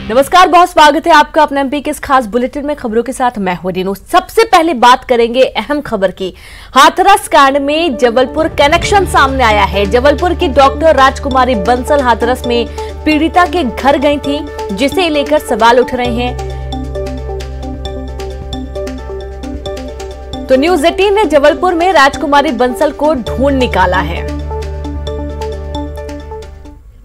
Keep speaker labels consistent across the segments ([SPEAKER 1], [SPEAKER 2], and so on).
[SPEAKER 1] नमस्कार, बहुत स्वागत है आपका अपने एमपी के इस खास बुलेटिन में। खबरों के साथ मैं हूं रीनू। सबसे पहले बात करेंगे अहम खबर की। हाथरस कांड में जबलपुर कनेक्शन सामने आया है। जबलपुर की डॉक्टर राजकुमारी बंसल हाथरस में पीड़िता के घर गई थी, जिसे लेकर सवाल उठ रहे हैं। तो न्यूज 18 ने जबलपुर में राजकुमारी बंसल को ढूंढ निकाला है।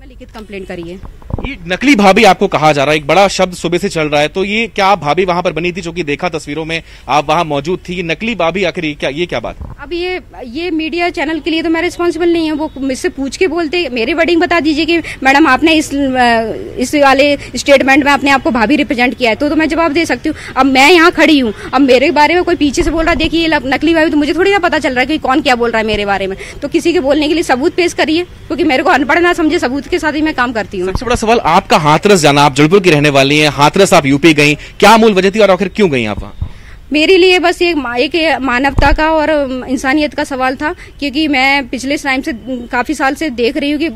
[SPEAKER 2] लिखित कंप्लेंट करी है।
[SPEAKER 3] ये नकली भाभी आपको कहा जा रहा है, एक बड़ा शब्द सुबह से चल रहा है। तो ये क्या भाभी वहां पर बनी थी, जो कि देखा तस्वीरों में आप वहां मौजूद थी? ये नकली भाभी आखिर क्या बात?
[SPEAKER 2] अब ये मीडिया चैनल के लिए तो मैं रिस्पॉन्सिबल नहीं हूँ। वो मुझसे पूछ के बोलते, मेरे वर्डिंग बता दीजिए कि मैडम आपने इस वाले स्टेटमेंट में अपने आप को भाभी रिप्रेजेंट किया है, तो मैं जवाब दे सकती हूँ। अब मैं यहाँ खड़ी हूँ, अब मेरे बारे में कोई पीछे से बोल रहा है देखिए ये नकली भाभी, तो मुझे थोड़ी ना पता चल रहा है कि कौन क्या बोल रहा है मेरे बारे में। तो किसी के बोलने के लिए सबूत पेश करिए, क्योंकि मेरे को अनपढ़ ना समझे, सबूत के साथ ही मैं काम करती हूँ।
[SPEAKER 3] सबसे बड़ा सवाल, आपका हाथरस जाना, आप जबलपुर की रहने वाली हैं, हाथरस आप यूपी गई, क्या मूल वजह थी और आखिर क्यों गई आप वहां?
[SPEAKER 2] मेरे लिए बस एक मानवता का और इंसानियत का सवाल था, क्योंकि मैं पिछले टाइम से काफी साल से देख रही हूँ कि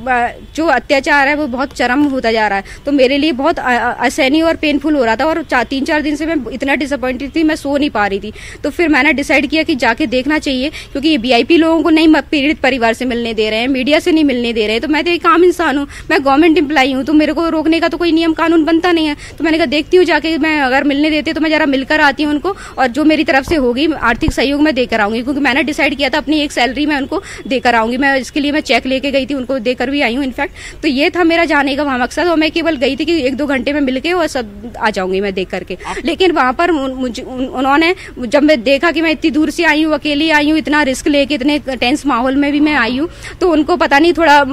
[SPEAKER 2] जो अत्याचार है वो बहुत चरम होता जा रहा है। तो मेरे लिए बहुत असहनीय और पेनफुल हो रहा था, और 3-4 दिन से मैं इतना डिसअपॉइंटेड थी, मैं सो नहीं पा रही थी। तो फिर मैंने डिसाइड किया कि जाके देखना चाहिए, क्योंकि ये वीआईपी लोगों को नहीं पीड़ित परिवार से मिलने दे रहे हैं, मीडिया से नहीं मिलने दे रहे हैं। तो मैं तो एक आम इंसान हूँ, मैं गवर्नमेंट एम्प्लॉई हूँ, तो मेरे को रोकने का तो कोई नियम कानून बनता नहीं है। तो मैंने कहा देखती हूँ जाके, मैं अगर मिलने देते तो मैं जरा मिलकर आती हूँ उनको, और जो मेरी तरफ से होगी आर्थिक सहयोग मैं देकर आऊंगी, क्योंकि मैंने डिसाइड किया था अपनी एक सैलरी मैं उनको देकर आऊंगी। मैं इसके लिए मैं चेक लेके गई थी, उनको देकर भी आई हूँ इनफैक्ट। तो ये था मेरा जाने का वहां मकसद, और मैं केवल गई थी कि 1-2 घंटे में मिलके और सब आ जाऊंगी मैं देख करके। लेकिन वहां पर उन्होंने, जब मैं देखा कि मैं इतनी दूर से आई हूँ, अकेली आई हूँ, इतना रिस्क लेके, इतने टेंस माहौल में भी मैं आई हूँ, तो उनको पता नहीं, थोड़ा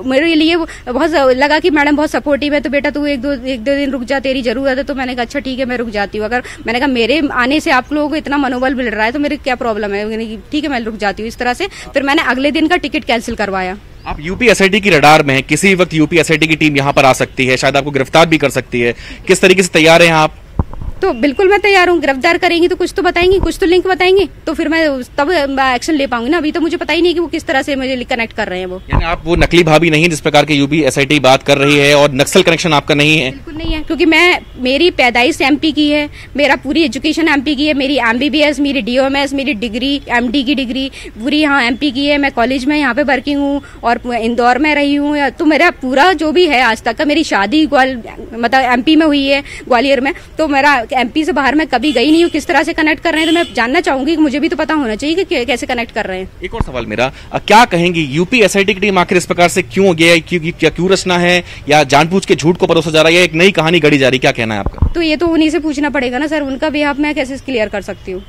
[SPEAKER 2] मेरे लिए बहुत लगा कि मैडम बहुत सपोर्टिव है, तो बेटा तू एक दो दिन रुक जा, तेरी जरूरत है। तो मैंने कहा अच्छा ठीक है, मैं रुक जाती हूँ। अगर मैंने कहा मेरे आने से आप लोगों को इतना मनोबल मिल रहा है तो मेरे क्या प्रॉब्लम है, ठीक है मैं रुक जाती हूँ। इस तरह से फिर मैंने अगले दिन का टिकट कैंसिल करवाया।
[SPEAKER 3] आप यूपी एसआईटी की रडार में हैं, किसी वक्त यूपी एसआईटी की टीम यहाँ पर आ सकती है, शायद आपको गिरफ्तार भी कर सकती है। किस तरीके से तैयार हैं आप?
[SPEAKER 2] तो बिल्कुल मैं तैयार हूँ। गिरफ्तार करेंगी तो कुछ तो बताएंगी, कुछ तो लिंक बताएंगी, तो फिर मैं तब एक्शन ले पाऊंगी ना। अभी तो मुझे पता ही नहीं कि वो किस तरह से मुझे कनेक्ट कर रहे हैं। वो
[SPEAKER 3] यानी आप वो नकली भाभी नहीं है जिस प्रकार के यूपी एसआईटी बात कर रही है, और नक्सल कनेक्शन आपका नहीं है?
[SPEAKER 2] बिल्कुल नहीं है, क्योंकि मेरी पैदाइश एमपी की है, मेरा पूरी एजुकेशन एमपी की है, मेरी एमबीबीएस, मेरी डीओएमएस, मेरी डिग्री, एमडी की डिग्री पूरी यहाँ एमपी की है। मैं कॉलेज में यहाँ पे वर्किंग हूँ और इंदौर में रही हूँ। तो मेरा पूरा जो भी है आज तक का, मेरी शादी मतलब एमपी में हुई है, ग्वालियर में। तो मेरा एमपी से बाहर मैं कभी गई नहीं हूँ। किस तरह से कनेक्ट कर रहे हैं तो मैं जानना चाहूंगी, कि मुझे भी तो पता होना चाहिए कि कैसे कनेक्ट कर रहे हैं।
[SPEAKER 3] एक और सवाल मेरा, क्या कहेंगी यूपी एसआईटी की टीम आखिर इस प्रकार से क्यों गया, क्यों रचना है, या जानबूझ के झूठ को परोसा जा रहा है, या एक नई कहानी गढ़ी जा रही, क्या कहना है आपका?
[SPEAKER 2] तो ये तो उन्हीं से पूछना पड़ेगा ना सर, उनका बिहाफ मैं कैसे क्लियर कर सकती हूँ।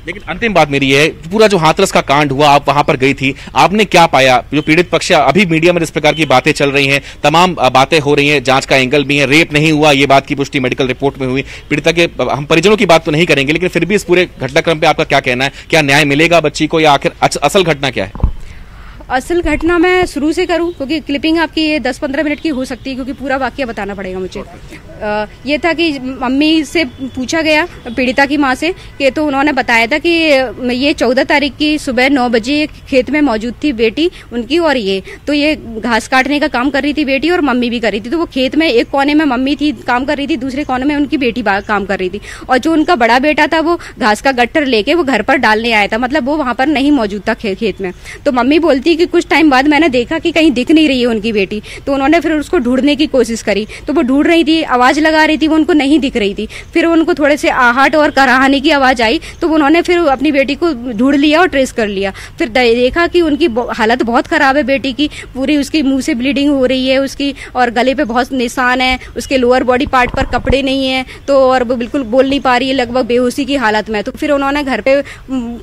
[SPEAKER 3] लेकिन अंतिम बात मेरी है, पूरा जो हाथरस का कांड हुआ, आप वहां पर गई थी, आपने क्या पाया? जो पीड़ित पक्ष, अभी मीडिया में इस प्रकार की बातें चल रही हैं, तमाम बातें हो रही हैं, जांच का एंगल भी है, रेप नहीं हुआ ये बात की पुष्टि मेडिकल रिपोर्ट में हुई। पीड़िता के हम परिजनों की बात तो नहीं करेंगे, लेकिन फिर भी इस पूरे घटनाक्रम पे आपका क्या कहना है? क्या न्याय मिलेगा बच्ची को, या आखिर असल घटना क्या है?
[SPEAKER 2] असल घटना मैं शुरू से करूं, क्योंकि क्लिपिंग आपकी ये 10-15 मिनट की हो सकती है, क्योंकि पूरा वाकया बताना पड़ेगा मुझे। ये था कि मम्मी से पूछा गया, पीड़िता की मां से, कि तो उन्होंने बताया था कि ये 14 तारीख की सुबह 9 बजे खेत में मौजूद थी बेटी उनकी, और ये घास काटने का काम कर रही थी बेटी, और मम्मी भी कर रही थी। तो वो खेत में एक कोने में मम्मी थी काम कर रही थी, दूसरे कोने में उनकी बेटी काम कर रही थी, और जो उनका बड़ा बेटा था वो घास का गट्ठर लेके वो घर पर डालने आया था, मतलब वो वहां पर नहीं मौजूद था खेत में। तो मम्मी बोलती कि कुछ टाइम बाद मैंने देखा कि कहीं दिख नहीं रही है उनकी बेटी, तो उन्होंने फिर उसको ढूंढने की कोशिश करी। तो वो ढूंढ रही थी, आवाज लगा रही थी, वो उनको नहीं दिख रही थी। फिर उनको थोड़े से आहट और कराहने की आवाज आई, तो उन्होंने फिर अपनी बेटी को ढूंढ लिया और ट्रेस कर लिया। फिर देखा कि उनकी हालत बहुत खराब है बेटी की, पूरी उसकी मुंह से ब्लीडिंग हो रही है उसकी, और गले पे बहुत निशान है, उसके लोअर बॉडी पार्ट पर कपड़े नहीं है, तो और वो बिल्कुल बोल नहीं पा रही है, लगभग बेहोशी की हालत में। तो फिर उन्होंने घर पे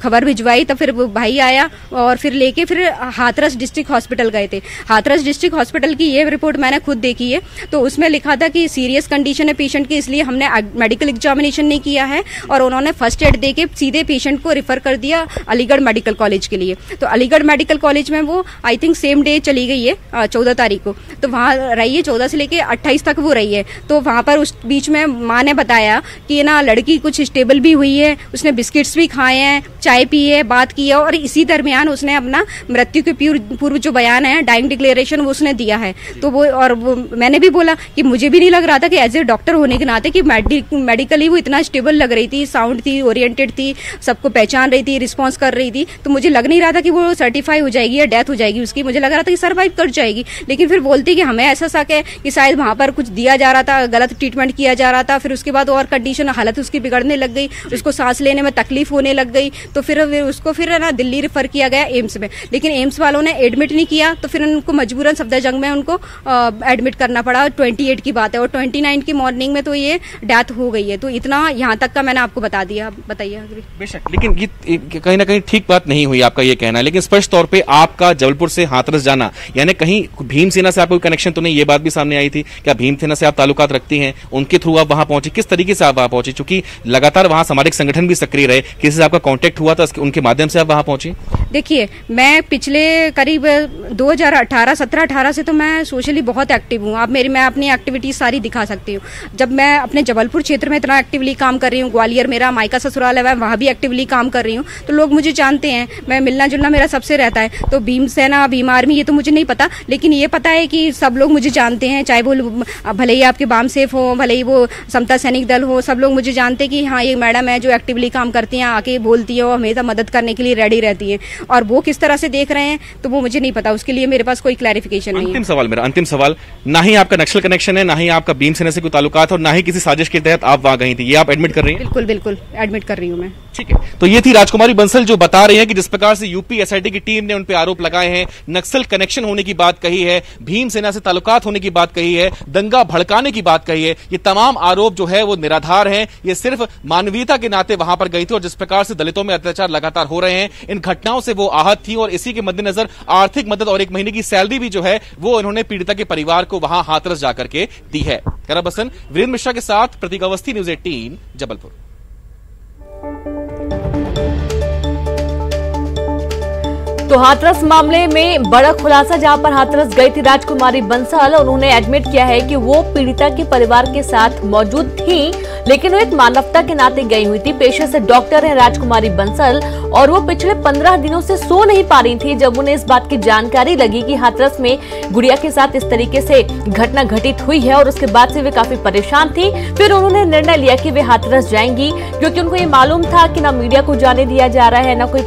[SPEAKER 2] खबर भिजवाई, तब फिर भाई आया और फिर लेके फिर हाथरस डिस्ट्रिक्ट हॉस्पिटल गए थे। हाथरस डिस्ट्रिक्ट हॉस्पिटल की ये रिपोर्ट मैंने खुद देखी है, तो उसमें लिखा था कि सीरियस कंडीशन है पेशेंट की, इसलिए हमने मेडिकल एग्जामिनेशन नहीं किया है, और उन्होंने फर्स्ट एड देके सीधे पेशेंट को रेफर कर दिया अलीगढ़ मेडिकल कॉलेज के लिए। तो अलीगढ़ मेडिकल कॉलेज में वो आई थिंक सेम डे चली गई है 14 तारीख को, तो वहाँ रही है 14 से लेके 28 तक वो रही है। तो वहाँ पर उस बीच में माँ ने बताया कि ना लड़की कुछ स्टेबल भी हुई है, उसने बिस्किट्स भी खाए हैं, चाय पी है, बात की है, और इसी दरमियान उसने अपना मृत्यु के पूर्व जो बयान है, डाइंग डिक्लेरेशन, वो उसने दिया है। तो वो मैंने भी बोला कि मुझे भी नहीं लग रहा था कि एज ए डॉक्टर होने के नाते कि मेडिकली वो इतना स्टेबल लग रही थी, साउंड थी, ओरिएंटेड थी, सबको पहचान रही थी, रिस्पॉन्स कर रही थी। तो मुझे लग नहीं रहा था कि वो सर्टिफाई हो जाएगी या डेथ हो जाएगी उसकी। मुझे लग रहा था कि सर्वाइव कर जाएगी। लेकिन फिर बोलती कि हमें ऐसा शक है कि शायद वहां पर कुछ दिया जा रहा था, गलत ट्रीटमेंट किया जा रहा था। फिर उसके बाद और कंडीशन, हालत उसकी बिगड़ने लग गई, उसको सांस लेने में तकलीफ होने लग गई। तो फिर उसको फिर ना दिल्ली रेफर किया गया एम्स में। लेकिन एम्स वालों ने एडमिट नहीं किया, तो फिर उनको मजबूरन सफदरजंग में उनको एडमिट करना पड़ा। 28 की बात है और 29 की मॉर्निंग में तो ये डेथ हो गई है। तो इतना यहाँ तक का मैंने आपको बता दिया। बताइए।
[SPEAKER 3] बेशक, लेकिन ये कहीं ना कहीं ठीक बात नहीं हुई आपका ये कहना। लेकिन स्पष्ट तौर पे आपका जबलपुर से हाथरस जाना, यानी कहीं भीमसेना से आपको कोई कनेक्शन तो नहीं, ये बात भी सामने आई थी। क्या भीमसेना से आप ताल्लुकात रखती हैं? उनके थ्रू आप वहां पहुंची? किस तरीके से आप वहां पहुंची? चूंकि लगातार वहां सामाजिक संगठन भी सक्रिय रहे, किसी से आपका कांटेक्ट हुआ था, उनके माध्यम से आप वहां पहुंची?
[SPEAKER 2] देखिए, मैं पिछले करीब 2017-18 से तो मैं सोशली बहुत एक्टिव हूँ। मैं अपनी एक्टिविटीज सारी दिखा सकती हूँ। जब मैं अपने जबलपुर क्षेत्र में इतना एक्टिवली काम कर रही हूँ, ग्वालियर मेरा मायका ससुराल है, वहाँ भी एक्टिवली काम कर रही हूँ, तो लोग मुझे जानते हैं। मैं मिलना जुलना मेरा सबसे रहता है। तो भीमसेना, भीम आर्मी, ये तो मुझे नहीं पता, लेकिन ये पता है कि सब लोग मुझे जानते हैं। चाहे वो भले ही आपके बाम सेफ हो, भले ही वो समता सैनिक दल हो, सब लोग मुझे जानते हैं कि हाँ, ये मैडम है जो एक्टिवली काम करती हैं, आके बोलती है और हमेशा मदद करने के लिए रेडी रहती है। और वो किस तरह से देख रहे हैं तो वो मुझे नहीं पता, उसके लिए मेरे पास कोई क्लैरिफिकेशन नहीं है।
[SPEAKER 3] अंतिम सवाल, ना ही आपका नक्सल कनेक्शन है, ना ही आपका भीमसेना से कोई ताल्लुकात और ना ही किसी साजिश के तहत आप वहां गई थी, ये आप एडमिट कर रही हैं?
[SPEAKER 2] बिल्कुल बिल्कुल एडमिट कर रही हूँ मैं।
[SPEAKER 3] ठीक है, तो ये थी राजकुमारी बंसल जो बता रही हैं कि जिस प्रकार से यूपी एसआईटी की टीम ने उन पे आरोप लगाए हैं, नक्सल कनेक्शन होने की बात कही है, भीमसेना से ताल्लुकात होने की बात कही है, दंगा भड़काने की बात कही है, ये तमाम आरोप जो है वो निराधार हैं। ये सिर्फ मानवीयता के नाते वहां पर गई थी और जिस प्रकार से दलितों में अत्याचार लगातार हो रहे हैं, इन घटनाओं से वो आहत थी और इसी के मद्देनजर आर्थिक मदद और 1 महीने की सैलरी भी जो है वो उन्होंने पीड़िता के परिवार को वहां हाथरस जाकर के दी है। कैमरा पर्सन वीरेंद्र मिश्रा के साथ प्रतीक अवस्थी, न्यूज़ 18 जबलपुर।
[SPEAKER 1] तो हाथरस मामले में बड़ा खुलासा, जहां पर हाथरस गई थी राजकुमारी बंसल और उन्होंने एडमिट किया है कि वो पीड़िता के परिवार के साथ मौजूद थी, लेकिन वो एक मानवता के नाते गई हुई थी। पेशे से डॉक्टर है राजकुमारी बंसल और वो पिछले 15 दिनों से सो नहीं पा रही थी जब उन्हें इस बात की जानकारी लगी कि हाथरस में गुड़िया के साथ इस तरीके से घटना घटित हुई है। और उसके बाद से वे काफी परेशान थी। फिर उन्होंने निर्णय लिया कि वे हाथरस जाएंगी, क्योंकि उनको ये मालूम था कि ना मीडिया को जाने दिया जा रहा है, ना कोई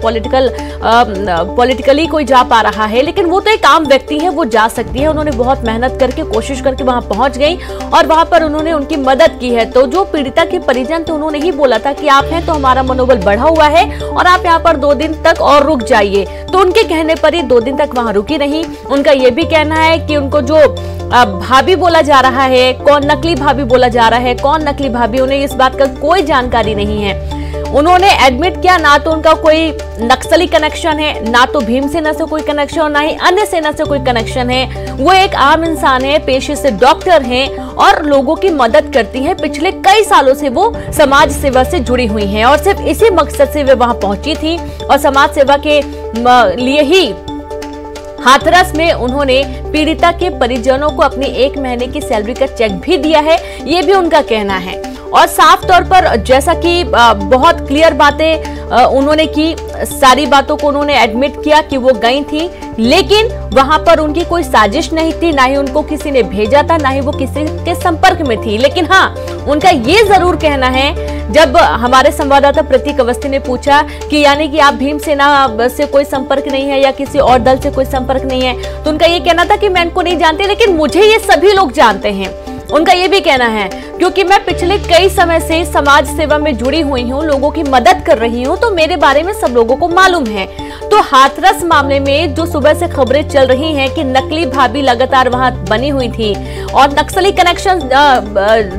[SPEAKER 1] पॉलिटिकली कोई जा पा रहा है। लेकिन वो तो एक आम व्यक्ति है, वो जा सकती है। उन्होंने बहुत मेहनत करके, कोशिश करके वहां पहुंच गई और वहां पर उन्होंने उनकी मदद की है। तो जो पीड़िता के परिजन थे उन्होंने ही बोला था कि आप हैं तो हमारा मनोबल बढ़ा हुआ है और आप यहाँ पर 2 दिन तक और रुक जाइए। तो उनके कहने पर ये 2 दिन तक वहां रुकी रही। उनका ये भी कहना है कि उनको जो भाभी बोला जा रहा है, कौन नकली भाभी बोला जा रहा है, कौन नकली भाभी, उन्हें इस बात का कोई जानकारी नहीं है। उन्होंने एडमिट किया, ना तो उनका कोई नक्सली कनेक्शन है, ना तो भीमसेना से कोई कनेक्शन और ना ही अन्य सेना से कोई कनेक्शन है। वो एक आम इंसान है, पेशे से डॉक्टर हैं और लोगों की मदद करती हैं। पिछले कई सालों से वो समाज सेवा से जुड़ी हुई हैं और सिर्फ इसी मकसद से वे वहां पहुंची थी और समाज सेवा के लिए ही हाथरस में उन्होंने पीड़िता के परिजनों को अपनी 1 महीने की सैलरी का चेक भी दिया है, ये भी उनका कहना है। और साफ तौर पर जैसा कि बहुत क्लियर बातें उन्होंने की, सारी बातों को उन्होंने एडमिट किया कि वो गई थी, लेकिन वहां पर उनकी कोई साजिश नहीं थी, ना ही उनको किसी ने भेजा था, ना ही वो किसी के संपर्क में थी। लेकिन हाँ, उनका ये जरूर कहना है, जब हमारे संवाददाता प्रतीक अवस्थी ने पूछा कि यानी कि आप भीमसेना से कोई संपर्क नहीं है या किसी और दल से कोई संपर्क नहीं है, तो उनका ये कहना था कि मैं इनको नहीं जानती, लेकिन मुझे ये सभी लोग जानते हैं। उनका ये भी कहना है क्योंकि मैं पिछले कई समय से समाज सेवा में जुड़ी हुई हूँ, लोगों की मदद कर रही हूँ, तो मेरे बारे में सब लोगों को मालूम है। तो हाथरस मामले में जो सुबह से खबरें चल रही हैं कि नकली भाभी लगातार वहां बनी हुई थी और नक्सली कनेक्शन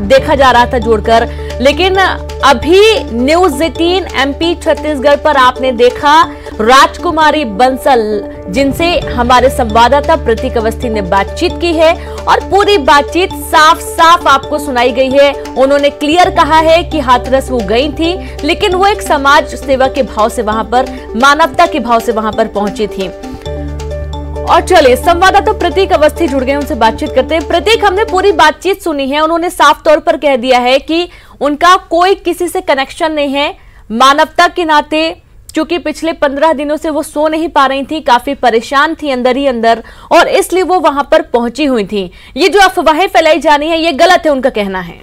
[SPEAKER 1] देखा जा रहा था जोड़कर, लेकिन अभी न्यूज़ 18 MP छत्तीसगढ़ पर आपने देखा राजकुमारी बंसल, जिनसे हमारे संवाददाता प्रतीक अवस्थी ने बातचीत की है और पूरी बातचीत साफ साफ आपको सुनाई गई है। उन्होंने क्लियर कहा है कि हाथरस वो गई थी, लेकिन वो एक समाज सेवा के भाव से वहां पर, मानवता के भाव से वहां पर पहुंची थी। और चलिए संवाददाता प्रतीक अवस्थी जुड़ गए, उनसे बातचीत करते हैं। प्रतीक, हमने पूरी बातचीत सुनी है, उन्होंने साफ तौर पर कह दिया है कि उनका कोई किसी से कनेक्शन नहीं है, मानवता के नाते क्योंकि पिछले 15 दिनों से वो सो नहीं पा रही थी, काफी परेशान थी अंदर ही अंदर, और इसलिए वो वहां पर पहुंची हुई थी। ये जो अफवाहें फैलाई जा रही है ये गलत है, उनका कहना है।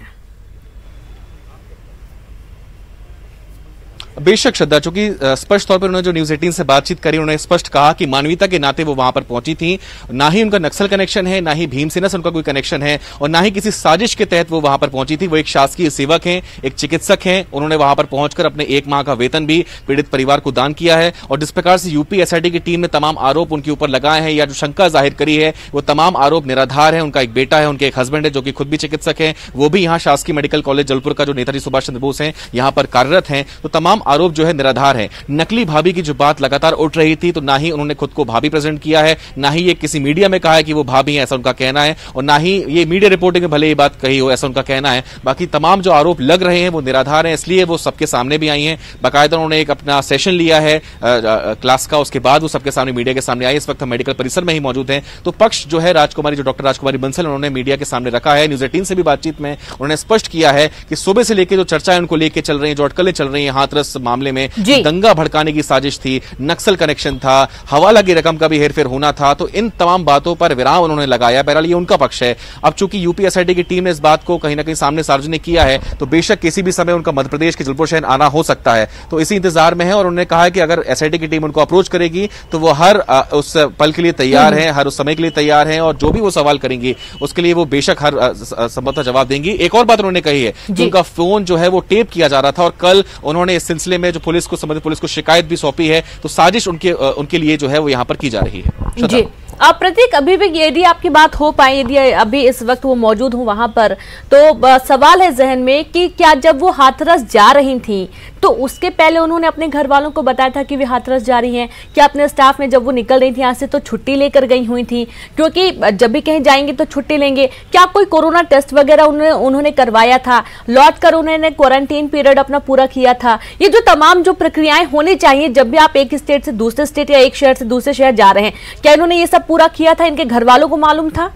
[SPEAKER 3] बेशक श्रद्धा, चूंकि स्पष्ट तौर पर उन्होंने जो न्यूज 18 से बातचीत करी, उन्होंने स्पष्ट कहा कि मानवीयता के नाते वो वहां पर पहुंची थी। ना ही उनका नक्सल कनेक्शन है, ना ही भीमसेना से उनका कोई कनेक्शन है, और ना ही किसी साजिश के तहत वो वहां पर पहुंची थी। वो एक शासकीय सेवक हैं, एक चिकित्सक हैं। उन्होंने वहां पर पहुंचकर अपने 1 माह का वेतन भी पीड़ित परिवार को दान किया है। और जिस प्रकार से यूपी एसआईटी की टीम ने तमाम आरोप उनके ऊपर लगाए हैं या जो शंका जाहिर करी है, वो तमाम आरोप निराधार है। उनका एक बेटा है, उनके एक हस्बैंड है जो कि खुद भी चिकित्सक है, वो भी यहाँ शासकीय मेडिकल कॉलेज जबलपुर का जो नेताजी सुभाष चंद्र बोस है यहाँ पर कार्यरत है। तो तमाम आरोप जो है निराधार है। नकली भाभी की जो बात लगातार उठ रही थी, तो ना ही उन्होंने खुद को भाभी प्रेजेंट किया है, ना ही ये किसी मीडिया में कहा है कि वो भाभी है, ऐसा उनका कहना है, और ना ही ये मीडिया रिपोर्टिंग में भले ये बात कही हो, ऐसा उनका कहना है। बाकी तमाम जो आरोप लग रहे हैं वो निराधार हैं, इसलिए वो सबके सामने भी आई हैं। बाकायदा उन्होंने एक अपना सेशन लिया है क्लास का, उसके बाद वो सबके सामने मीडिया के सामने आई। इस वक्त हम मेडिकल परिसर में ही मौजूद हैं। तो पक्ष जो है राजकुमारी, जो डॉक्टर राजकुमारी बंसल, उन्होंने मीडिया के सामने रखा है। न्यूज 18 से भी बातचीत में उन्होंने स्पष्ट किया है कि सुबह से लेकर जो चर्चाएं उनको लेकर चल रही है, जो अटकलें चल रही है हाथरस मामले में, दंगा भड़काने की साजिश थी, नक्सल कनेक्शन था, हवाला की रकम का भी हेरफेर होना था, तो इन तमाम बातों पर विराम उन्होंने लगाया। बहरहाल ये उनका पक्ष है। अब चूंकि यूपी एसआईटी की टीम ने इस बात को कहीं ना कहीं सामने सार्वजनिक किया है, तो बेशक किसी भी समय उनका मध्य प्रदेश के जबलपुर शहर आना हो सकता है, तो इसी इंतजार में है। और उन्होंने कहा है कि अगर एसआईटी की टीम उनको अप्रोच करेगी तो वो हर उस पल के लिए तैयार है, हर उस समय के लिए तैयार है, और जो भी वो सवाल करेंगी उसके लिए वो बेशक हर संभवतः जवाब देंगी। एक और बात उन्होंने कही है कि उनका फोन जो है वो टेप किया जा रहा था, और कल उन्होंने इस सिलसिले में जो पुलिस को संबंधित पुलिस को शिकायत भी सौंपी है। तो साजिश उनके लिए जो है वो यहाँ पर की जा रही है।
[SPEAKER 1] जी प्रतीक, अभी भी यदि आपकी बात हो पाए, यदि अभी इस वक्त वो मौजूद हो वहां पर, तो सवाल है जहन में कि क्या जब वो हाथरस जा रही थी तो उसके पहले उन्होंने अपने घर वालों को बताया था कि वे हाथरस जा रही हैं? क्या अपने स्टाफ में जब वो निकल रही थी यहाँ से तो छुट्टी लेकर गई हुई थी? क्योंकि जब भी कहीं जाएंगे तो छुट्टी लेंगे। क्या कोई कोरोना टेस्ट वगैरह उन्होंने करवाया था? लौट कर उन्होंने क्वारंटीन पीरियड अपना पूरा किया था? ये जो तमाम जो प्रक्रियाएं होनी चाहिए जब भी आप एक स्टेट से दूसरे स्टेट या एक शहर से दूसरे शहर जा रहे हैं, क्या इन्होंने ये सब पूरा किया था? इनके घर वालों को मालूम था?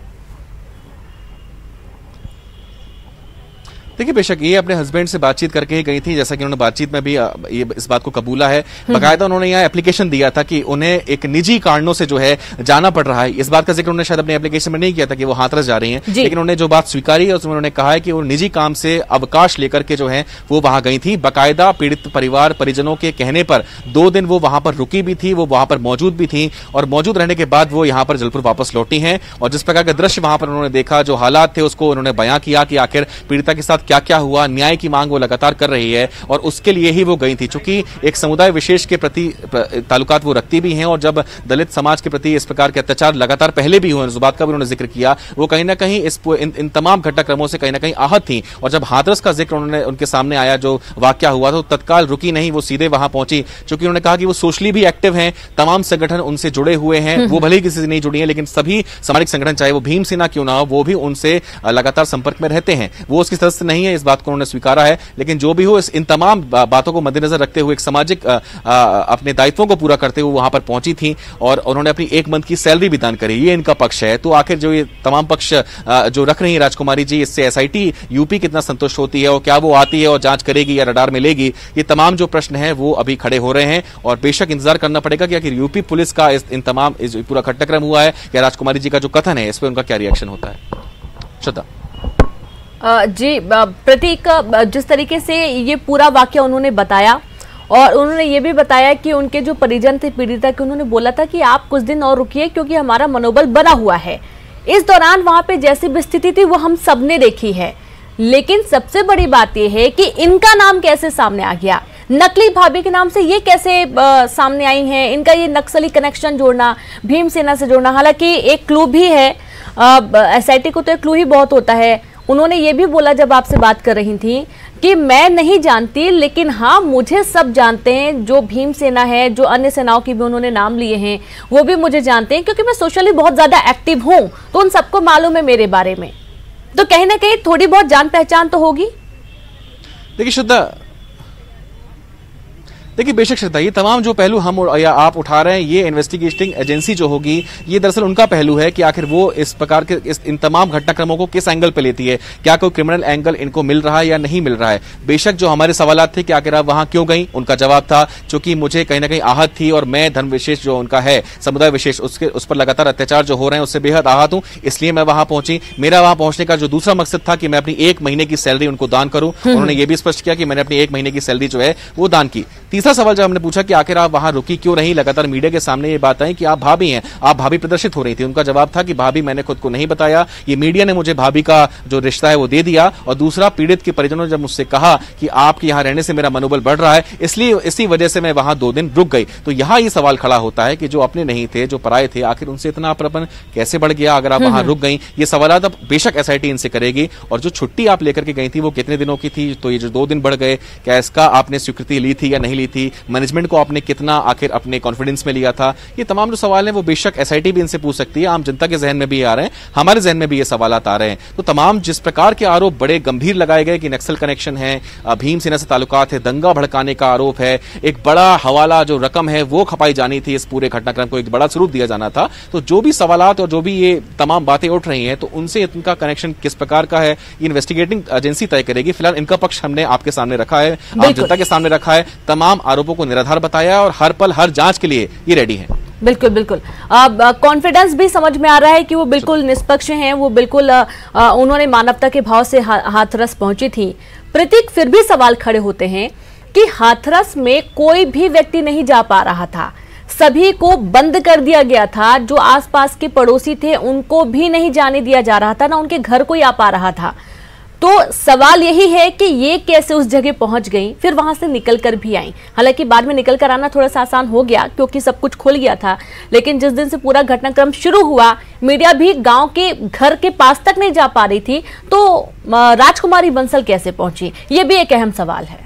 [SPEAKER 3] देखिए, बेशक ये अपने हस्बैंड से बातचीत करके ही गई थी, जैसा कि उन्होंने बातचीत में भी ये इस बात को कबूला है। बाकायदा उन्होंने यहाँ एप्लीकेशन दिया था कि उन्हें एक निजी कारणों से जो है जाना पड़ रहा है। इस बात का जिक्र उन्होंने शायद अपने एप्लीकेशन में नहीं किया था कि वो हाथरस जा रही हैं, लेकिन उन्होंने जो बात स्वीकारी है उसमें उन्होंने कहा है कि वो निजी काम से अवकाश लेकर के जो है वो वहां गई थी। बाकायदा पीड़ित परिवार परिजनों के कहने पर 2 दिन वो वहां पर रुकी भी थी, वो वहां पर मौजूद भी थी, और मौजूद रहने के बाद वो यहाँ पर जबलपुर वापस लौटी हैं। और जिस प्रकार का दृश्य वहां पर उन्होंने देखा, जो हालात थे उसको उन्होंने बयां किया कि आखिर पीड़िता के साथ क्या क्या हुआ। न्याय की मांग वो लगातार कर रही है और उसके लिए ही वो गई थी। चूंकि एक समुदाय विशेष के प्रति ताल्लुकात वो रखती भी हैं, और जब दलित समाज के प्रति इस प्रकार के अत्याचार लगातार पहले भी हुए, इस बात का भी उन्होंने जिक्र किया, वो कहीं ना कहीं इन तमाम घटनाक्रमों से कहीं ना कहीं आहत थी। और जब हाथरस का जिक्र उनके सामने आया, जो वाकया हुआ, तो तत्काल रुकी नहीं, वो सीधे वहां पहुंची। चूंकि उन्होंने कहा कि वो सोशली भी एक्टिव हैं, तमाम संगठन उनसे जुड़े हुए हैं, वो भले ही किसी से नहीं जुड़ी है, लेकिन सभी सामाजिक संगठन, चाहे वो भीमसेना क्यों ना हो, वो भी उनसे लगातार संपर्क में रहते हैं। वो उसकी सदस्य नहीं है, इस बात को उन्होंने स्वीकारा है, लेकिन जो भी हो, इन तमाम बातों को मद्देनजर रखते हुए एक सामाजिक अपने दायित्वों को पूरा करते हुए वहां पर पहुंची थी, और उन्होंने अपनी 1 मंथ की सैलरी भी दान करी। ये इनका पक्ष है। तो आखिर जो ये तमाम पक्ष जो रख रही है राजकुमारी जी, इससे एसआईटी यूपी कितना संतुष्ट होती है, और क्या वो आती है और जांच करेगी या रडार में लेगी, ये तमाम जो प्रश्न है वो अभी खड़े हो रहे हैं। और बेशक इंतजार करना पड़ेगा कि आखिर यूपी पुलिस का इन तमाम पूरा घटनाक्रम हुआ है या राजकुमारी जी का जो कथन है, इस पर उनका क्या रिएक्शन होता है। श्रद्धा
[SPEAKER 1] जी प्रतीक, जिस तरीके से ये पूरा वाकया उन्होंने बताया, और उन्होंने ये भी बताया कि उनके जो परिजन थे पीड़िता के, उन्होंने बोला था कि आप कुछ दिन और रुकिए क्योंकि हमारा मनोबल बना हुआ है। इस दौरान वहां पे जैसी भी स्थिति थी वो हम सबने देखी है, लेकिन सबसे बड़ी बात यह है कि इनका नाम कैसे सामने आ गया, नकली भाभी के नाम से ये कैसे सामने आई हैं, इनका ये नक्सली कनेक्शन जोड़ना, भीमसेना से जोड़ना। हालांकि एक क्लू भी है, एसआईटी को तो एक क्लू ही बहुत होता है। उन्होंने ये भी बोला जब आपसे बात कर रही थी कि मैं नहीं जानती, लेकिन हाँ मुझे सब जानते हैं, जो भीमसेना है, जो अन्य सेनाओं की भी उन्होंने नाम लिए हैं, वो भी मुझे जानते हैं क्योंकि मैं सोशली बहुत ज्यादा एक्टिव हूं, तो उन सबको मालूम है मेरे बारे में। तो कहीं ना कहीं थोड़ी बहुत जान पहचान तो होगी।
[SPEAKER 3] देखिए श्रद्धा, देखिए बेशक श्रद्धा, ये तमाम जो पहलू हम या आप उठा रहे हैं, ये इन्वेस्टिगेटिंग एजेंसी जो होगी, ये दरअसल उनका पहलू है कि आखिर वो इस प्रकार के इन तमाम घटनाक्रमों को किस एंगल पे लेती है, क्या कोई क्रिमिनल एंगल इनको मिल रहा है या नहीं मिल रहा है। बेशक जो हमारे सवालात थे कि आखिर आप वहां क्यों गई, उनका जवाब था चूंकि मुझे कहीं ना कहीं आहत थी और मैं धर्म विशेष जो उनका है, समुदाय विशेष, उस पर लगातार अत्याचार जो हो रहे हैं उससे बेहद आहत हूं, इसलिए मैं वहां पहुंची। मेरा वहां पहुंचने का जो दूसरा मकसद था कि मैं अपनी 1 महीने की सैलरी उनको दान करूं। उन्होंने ये भी स्पष्ट किया कि मैंने अपनी 1 महीने की सैलरी जो है वो दान की। तीसरा सवाल जब हमने पूछा कि आखिर आप वहां रुकी क्यों नहीं, लगातार मीडिया के सामने ये बात आई कि आप भाभी हैं, आप भाभी प्रदर्शित हो रही थी। उनका जवाब था कि भाभी मैंने खुद को नहीं बताया, ये मीडिया ने मुझे भाभी का जो रिश्ता है वो दे दिया। और दूसरा, पीड़ित के परिजनों ने जब मुझसे कहा कि आपके यहां रहने से मेरा मनोबल बढ़ रहा है, इसलिए इसी वजह से मैं वहां 2 दिन रुक गई। तो यहां ये सवाल खड़ा होता है कि जो अपने नहीं थे, जो पराये थे, आखिर उनसे इतना अपनापन कैसे बढ़ गया अगर आप वहां रुक गई। ये सवाल अब बेशक एसआईटी इनसे करेगी। और जो छुट्टी आप लेकर के गई थी वो कितने दिनों की थी, तो ये जो 2 दिन बढ़ गए, क्या इसका आपने स्वीकृति ली थी या नहीं ली थी, मैनेजमेंट को आपने कितना आखिर अपने कॉन्फिडेंस में लिया था, ये तमाम जो सवाल हैं वो बेशक एसआईटी भी इनसे पूछ सकती है। आम जनता के जहन में भी आ रहे हैं, हमारे जहन में भी ये सवालात आ रहे हैं। तो तमाम जिस प्रकार के आरोप बड़े गंभीर लगाए गए कि नक्सल कनेक्शन है, भीमसेना से ताल्लुकात है, दंगा भड़काने का आरोप है, एक बड़ा हवाला जो रकम है वो खपाई जानी थी, इस पूरे घटनाक्रम को एक बड़ा स्वरूप दिया जाना था। तो जो भी सवालात और जो भी ये तमाम बातें उठ रही हैं, तो उनसे इनका कनेक्शन किस प्रकार का है, इन्वेस्टिगेटिंग एजेंसी तय करेगी। फिलहाल इनका पक्ष हमने आपके सामने रखा है, आम जनता के सामने रखा है, तमाम आरोपों को निराधार बताया और हर पल हर जांच के लिए ये रेडी है।
[SPEAKER 1] बिल्कुल बिल्कुल, अब कॉन्फिडेंस भी समझ में आ रहा है कि वो बिल्कुल निष्पक्ष हैं, वो बिल्कुल उन्होंने मानवता के भाव से हाथरस पहुंची थी। प्रतीक, फिर भी सवाल खड़े होते हैं कि हाथरस में कोई भी व्यक्ति नहीं जा पा रहा था, सभी को बंद कर दिया गया था, जो आसपास के पड़ोसी थे उनको भी नहीं जाने दिया जा रहा था, ना उनके घर कोई आ पा रहा था। तो सवाल यही है कि ये कैसे उस जगह पहुंच गई, फिर वहां से निकल कर भी आई। हालांकि बाद में निकल कर आना थोड़ा सा आसान हो गया क्योंकि सब कुछ खुल गया था, लेकिन जिस दिन से पूरा घटनाक्रम शुरू हुआ, मीडिया भी गांव के घर के पास तक नहीं जा पा रही थी। तो राजकुमारी बंसल कैसे पहुंची, ये भी एक अहम सवाल है।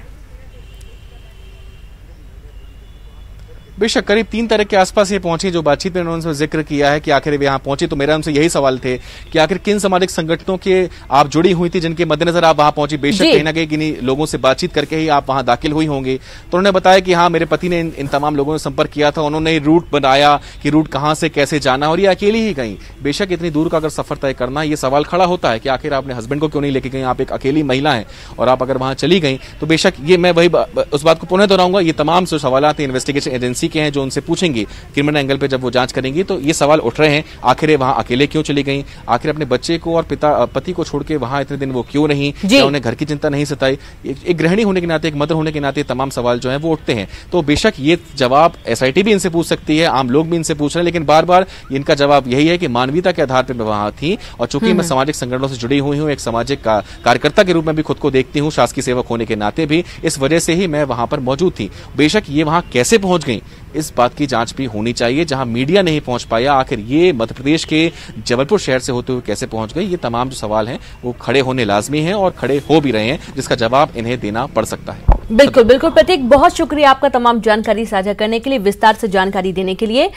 [SPEAKER 3] बेशक करीब 3 तरह के आसपास ये पहुंची, जो बातचीत में उन्होंने जिक्र किया है कि आखिर वे यहाँ पहुंची। तो मेरा उनसे यही सवाल थे कि आखिर किन सामाजिक संगठनों के आप जुड़ी हुई थी जिनके मद्देनजर आप वहां पहुंची। बेशक कहीं ना कहीं किन्हीं लोगों से बातचीत करके ही आप वहां दाखिल हुई होंगी। तो उन्होंने बताया कि हाँ, मेरे पति ने इन तमाम लोगों से संपर्क किया था, उन्होंने रूट बनाया कि रूट कहां से कैसे जाना, और ये अकेली ही गई। बेशक इतनी दूर का अगर सफर तय करना, ये सवाल खड़ा होता है कि आखिर आपने हस्बैंड को क्यों नहीं लेके गई, आप एक अकेली महिला हैं और आप अगर वहां चली गई। तो बेशक ये मैं वही उस बात को पुनः दोहराऊंगा, ये तमाम जो सवाल इन्वेस्टिगेशन एजेंसी के हैं जो उनसे पूछेंगे क्रिमिनल एंगल पे जब वो जांच करेंगी, तो ये सवाल उठ रहे हैं आखिर वहां अकेले क्यों चली गई, आखिर अपने बच्चे को और पति को छोड़ के वहां इतने दिन वो क्यों रही, क्या उन्हें घर की चिंता नहीं सताई। एक गृहिणी होने के नाते, एक मदर होने के नाते तमाम सवाल जो है वो उठते हैं। तो बेशक ये जवाब एसआईटी भी इनसे पूछ सकती है, आम लोग भी इनसे पूछ रहे हैं, लेकिन बार बार इनका जवाब यही है कि मानवीयता के आधार पर मैं वहां थी और चूंकि मैं सामाजिक संगठनों से जुड़ी हुई हूं, एक सामाजिक कार्यकर्ता के रूप में भी खुद को देखती हूं, शासकीय सेवक होने के नाते भी, इस वजह से ही मैं वहां पर मौजूद थी। बेशक ये वहां कैसे पहुंच गई, इस बात की जांच भी होनी चाहिए। जहां मीडिया नहीं पहुंच पाया, आखिर ये मध्य प्रदेश के जबलपुर शहर से होते हुए कैसे पहुंच गई, ये तमाम जो सवाल हैं वो खड़े होने लाजमी हैं और खड़े हो भी रहे हैं, जिसका जवाब इन्हें देना पड़ सकता है।
[SPEAKER 1] बिल्कुल बिल्कुल प्रतीक, बहुत शुक्रिया आपका तमाम जानकारी साझा करने के लिए, विस्तार से जानकारी देने के लिए।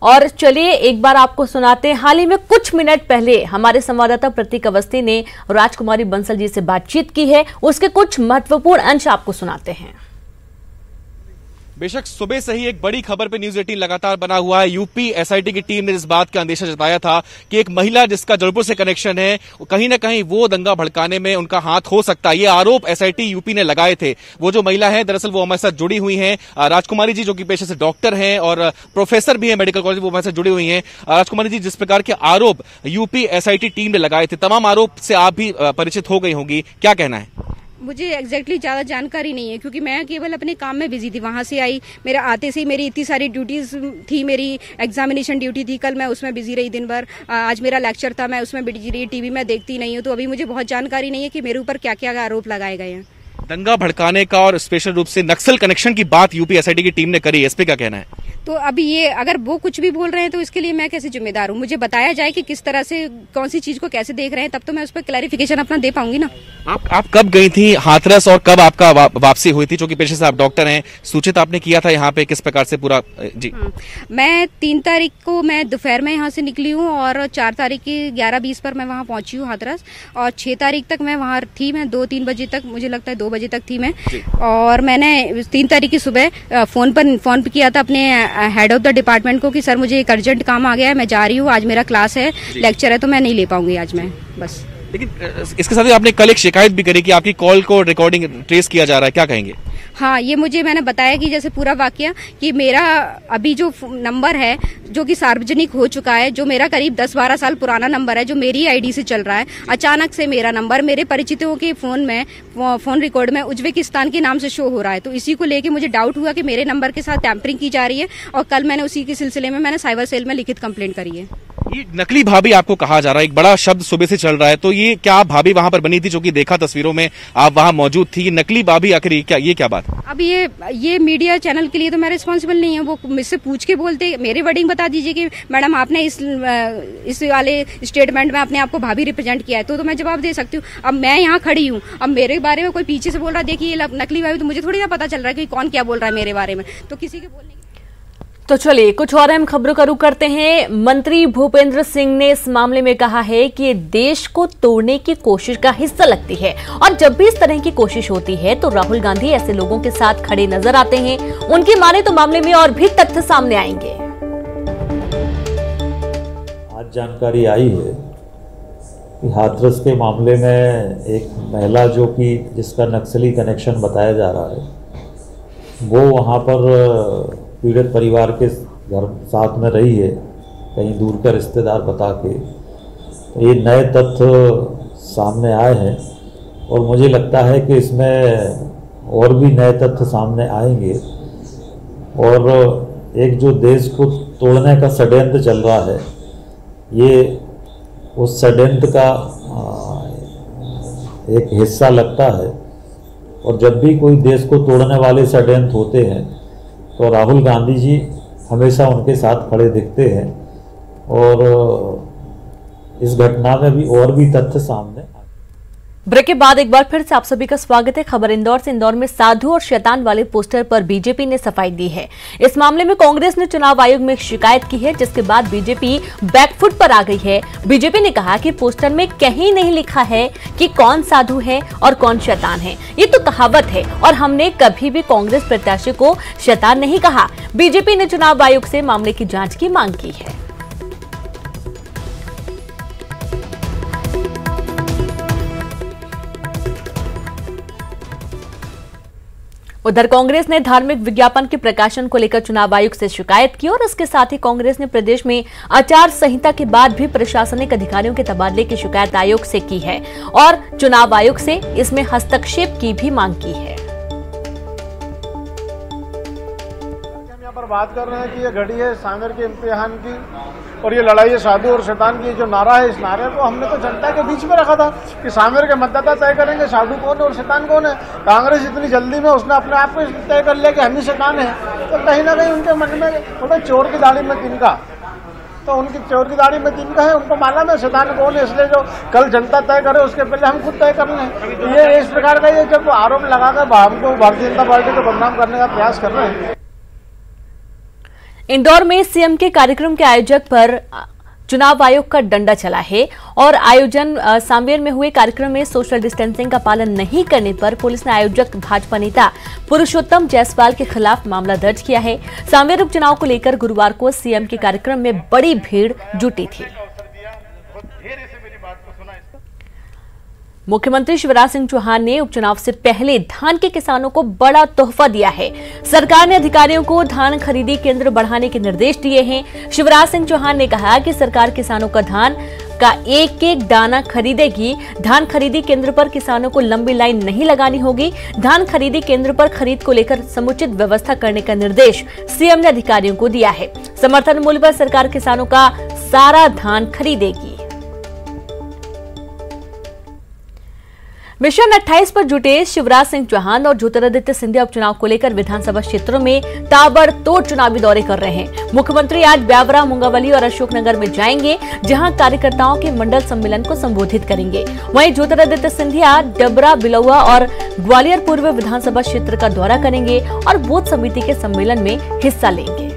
[SPEAKER 1] और चलिए एक बार आपको सुनाते हैं, हाल ही में कुछ मिनट पहले हमारे संवाददाता प्रतीक अवस्थी ने राजकुमारी बंसल जी से बातचीत की है, उसके कुछ महत्वपूर्ण अंश आपको सुनाते हैं।
[SPEAKER 3] बेशक सुबह से ही एक बड़ी खबर पे न्यूज 18 लगातार बना हुआ है। यूपी एसआईटी की टीम ने इस बात का अंदेशा जताया था कि एक महिला जिसका जबलपुर से कनेक्शन है, कहीं ना कहीं वो दंगा भड़काने में उनका हाथ हो सकता है। ये आरोप एसआईटी यूपी ने लगाए थे। वो जो महिला है दरअसल वो हमारे साथ जुड़ी हुई हैं, राजकुमारी जी, जो कि पेशे से डॉक्टर हैं और प्रोफेसर भी है मेडिकल कॉलेज, वो हमारे साथ जुड़ी हुई हैं। राजकुमारी जी, जिस प्रकार के आरोप यूपी एसआईटी टीम ने लगाए थे, तमाम आरोप से आप भी परिचित हो गई होंगी, क्या कहना है?
[SPEAKER 2] मुझे एग्जैक्टली ज़्यादा जानकारी नहीं है क्योंकि मैं केवल अपने काम में बिजी थी। वहाँ से आई, मेरा आते से ही मेरी इतनी सारी ड्यूटीज थी, मेरी एग्जामिनेशन ड्यूटी थी, कल मैं उसमें बिजी रही दिन भर, आज मेरा लेक्चर था, मैं उसमें बिजी रही, टीवी में देखती नहीं हूँ, तो अभी मुझे बहुत जानकारी नहीं है कि मेरे ऊपर क्या क्या आरोप लगाए गए हैं।
[SPEAKER 3] दंगा भड़काने का और स्पेशल रूप से नक्सल कनेक्शन की बात यूपी एसआईटी की टीम ने करी है, इस पे क्या कहना है?
[SPEAKER 2] तो अभी ये अगर वो कुछ भी बोल रहे हैं तो इसके लिए मैं कैसे जिम्मेदार हूँ? मुझे बताया जाए कि किस तरह से कौन सी चीज को कैसे देख रहे हैं, तब तो मैं उस पर क्लैरिफिकेशन अपना दे पाऊंगी ना।
[SPEAKER 3] आप कब गई थी हाथरस और कब आपका वापसी हुई थी? क्योंकि पेशे से आप डॉक्टर हैं, सूचित आपने किया था यहाँ पे किस प्रकार से पूरा? जी
[SPEAKER 2] मैं 3 तारीख को मैं दोपहर में यहाँ से निकली हूँ और 4 तारीख की 11:20 पर मैं वहाँ पहुंची हूँ हाथरस, और 6 तारीख तक मैं वहाँ थी। मैं 2-3 बजे तक, मुझे लगता है 2 बजे तक थी मैं। और मैंने 3 तारीख की सुबह फोन पे किया था अपने हेड ऑफ द डिपार्टमेंट को कि सर मुझे एक अर्जेंट काम आ गया है, मैं जा रही हूँ, आज मेरा क्लास है, लेक्चर है, तो मैं नहीं ले पाऊंगी आज मैं, बस।
[SPEAKER 3] लेकिन इसके साथ ही आपने कल एक शिकायत भी करी कि आपकी कॉल को रिकॉर्डिंग ट्रेस किया जा रहा है, क्या कहेंगे?
[SPEAKER 2] हाँ, ये मुझे मैंने बताया कि जैसे पूरा वाकया कि मेरा अभी जो नंबर है जो कि सार्वजनिक हो चुका है, जो मेरा करीब 10-12 साल पुराना नंबर है, जो मेरी आईडी से चल रहा है, अचानक से मेरा नंबर मेरे परिचितों के फोन रिकॉर्ड में उज्बेकिस्तान के नाम से शो हो रहा है। तो इसी को लेके मुझे डाउट हुआ कि मेरे नंबर के साथ टैंपरिंग की जा रही है, और कल मैंने उसी के सिलसिले में मैंने साइबर सेल में लिखित कंप्लेंट करी है।
[SPEAKER 3] ये नकली भाभी आपको कहा जा रहा है, एक बड़ा शब्द सुबह से चल रहा है, तो ये क्या आप भाभी वहां पर बनी थी? जो कि देखा तस्वीरों में आप वहां मौजूद थी, नकली भाभी आखिर ये क्या बात?
[SPEAKER 2] अब ये मीडिया चैनल के लिए तो मैं रिस्पॉन्सिबल नहीं हूँ। वो मुझसे पूछ के बोलते, मेरे वर्डिंग बता दीजिए कि मैडम आपने इस वाले स्टेटमेंट में अपने आप को भाभी रिप्रेजेंट किया है, तो मैं जवाब दे सकती हूँ। अब मैं यहाँ खड़ी हूँ, अब मेरे बारे में कोई पीछे से बोल रहा है देखिए ये नकली भाभी, तो मुझे थोड़ी ना पता चल रहा है कि कौन क्या बोल रहा है मेरे बारे में, तो किसी के बोलने।
[SPEAKER 1] तो चलिए कुछ और अहम खबरों का रुख करते हैं। मंत्री भूपेंद्र सिंह ने इस मामले में कहा है कि देश को तोड़ने की कोशिश का हिस्सा लगती है, और जब भी इस तरह की कोशिश होती है तो राहुल गांधी ऐसे लोगों के साथ खड़े नजर आते हैं। उनकी माने तो मामले में और भी तथ्य सामने आएंगे।
[SPEAKER 4] आज जानकारी आई है कि हाथरस के मामले में एक महिला जो कि जिसका नक्सली कनेक्शन बताया जा रहा है, वो वहाँ पर पीड़ित परिवार के घर साथ में रही है, कहीं दूर का रिश्तेदार बता के। ये नए तथ्य सामने आए हैं और मुझे लगता है कि इसमें और भी नए तथ्य सामने आएंगे, और एक जो देश को तोड़ने का षड्यंत्र चल रहा है, ये उस षड्यंत्र का एक हिस्सा लगता है। और जब भी कोई देश को तोड़ने वाले षड्यंत्र होते हैं तो राहुल गांधी जी हमेशा उनके साथ खड़े दिखते हैं, और इस घटना में भी और भी तथ्य सामने।
[SPEAKER 1] ब्रेक के बाद एक बार फिर से आप सभी का स्वागत है। खबर इंदौर से। इंदौर में साधु और शैतान वाले पोस्टर पर बीजेपी ने सफाई दी है। इस मामले में कांग्रेस ने चुनाव आयोग में शिकायत की है, जिसके बाद बीजेपी बैकफुट पर आ गई है। बीजेपी ने कहा कि पोस्टर में कहीं नहीं लिखा है कि कौन साधु है और कौन शैतान है, ये तो कहावत है, और हमने कभी भी कांग्रेस प्रत्याशी को शैतान नहीं कहा। बीजेपी ने चुनाव आयोग से मामले की जांच की मांग की है। उधर कांग्रेस ने धार्मिक विज्ञापन के प्रकाशन को लेकर चुनाव आयोग से शिकायत की, और इसके साथ ही कांग्रेस ने प्रदेश में आचार संहिता के बाद भी प्रशासनिक अधिकारियों के तबादले की शिकायत आयोग से की है, और चुनाव आयोग से इसमें हस्तक्षेप की भी मांग की है।
[SPEAKER 5] हम यहाँ पर बात कर रहे हैं कि ये घड़ी है सामेर के इम्तिहान की, और ये लड़ाई है साधु और शैतान की। जो नारा है, इस नारे को हमने तो जनता के बीच में रखा था कि सामेर के मतदाता तय करेंगे साधु कौन है और शैतान कौन है। कांग्रेस इतनी जल्दी में उसने अपने आप को तय कर लिया कि हम ही शैतान है, तो कहीं ना कहीं उनके मन में थोड़ा चोर की दाढ़ी में तिनका, तो उनकी चोर की दाढ़ी में तिनका है, उनको मालूम है शैतान कौन है, इसलिए जो कल जनता तय करे उसके पहले हम खुद तय कर लें। ये इस प्रकार का ये जब आरोप लगाकर हमको भारतीय जनता पार्टी को बदनाम करने का प्रयास कर रहे हैं।
[SPEAKER 1] इंदौर में सीएम के कार्यक्रम के आयोजक पर चुनाव आयोग का डंडा चला है, और आयोजन सांवेर में हुए कार्यक्रम में सोशल डिस्टेंसिंग का पालन नहीं करने पर पुलिस ने आयोजक भाजपा नेता पुरुषोत्तम जायसवाल के खिलाफ मामला दर्ज किया है। सांवेर उपचुनाव को लेकर गुरुवार को सीएम के कार्यक्रम में बड़ी भीड़ जुटी थी। मुख्यमंत्री शिवराज सिंह चौहान ने उपचुनाव से पहले धान के किसानों को बड़ा तोहफा दिया है। सरकार ने अधिकारियों को धान खरीदी केंद्र बढ़ाने के निर्देश दिए हैं। शिवराज सिंह चौहान ने कहा कि सरकार किसानों का धान का एक एक दाना खरीदेगी। धान खरीदी केंद्र पर किसानों को लंबी लाइन नहीं लगानी होगी। धान खरीदी केंद्र पर खरीद को लेकर समुचित व्यवस्था करने का निर्देश सीएम ने अधिकारियों को दिया है। समर्थन मूल्य पर सरकार किसानों का सारा धान खरीदेगी। मिशन 28 पर जुटे शिवराज सिंह चौहान और ज्योतिरादित्य सिंधिया उपचुनाव को लेकर विधानसभा क्षेत्रों में ताबड़तोड़ चुनावी दौरे कर रहे हैं। मुख्यमंत्री आज ब्यावरा, मुंगावली और अशोकनगर में जाएंगे, जहां कार्यकर्ताओं के मंडल सम्मेलन को संबोधित करेंगे। वहीं ज्योतिरादित्य सिंधिया डबरा, बिलौआ और ग्वालियर पूर्व विधानसभा क्षेत्र का दौरा करेंगे और बूथ समिति के सम्मेलन में हिस्सा लेंगे।